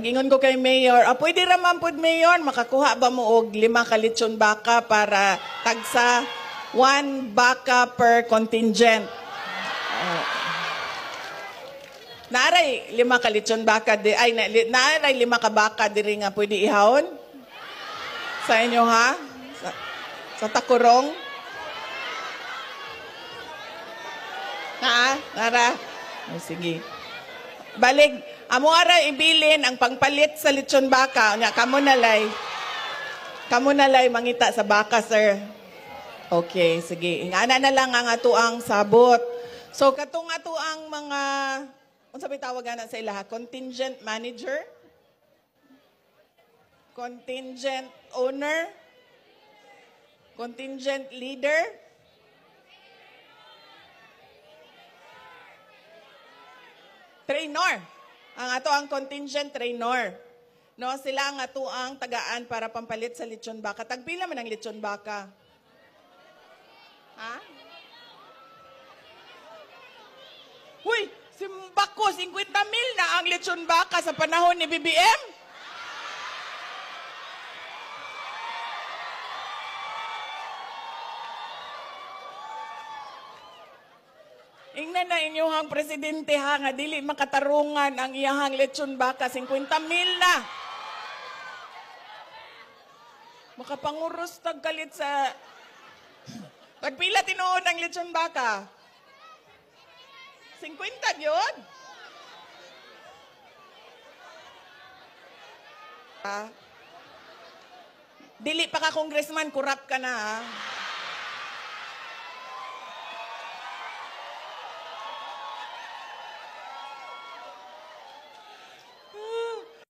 Gingon ko kay Mayor, pwede raman pod Mayor, makakuha ba mo og 5 ka lechon baka para tagsa 1 baka per contingent. Naaray 5 ka lechon baka, naaray 5 ka baka diri nga pwede ihawon? Sa inyo ha? Sa Takurong? Nara? Oh, sige. Balik, amo ara ibilin ang pangpalit sa lechon baka. Kamo nalay mangita sa baka, sir. Okay, sige. Ingana na lang ang atuang sabot. So, katong atuang mga, unsa may tawagan na sa ilaha? Contingent manager? Contingent owner? Contingent leader? Trainer. Ang ato ang contingent trainer. No, sila ang ato ang tagaan para pampalit sa lechon baka. Tagpila man ang lechon baka? Ha? Huy, simbako, 50 mil na ang lechon baka sa panahon ni BBM? Ingnan na inyong presidente ha, nga dili makatarungan ang iyahang lechon baka, 50 mil na. Makapanguros tagkalit sa... Pagpila tinuod ang lechon baka? 50 yun? Dili pa ka congressman, kurap ka na ha.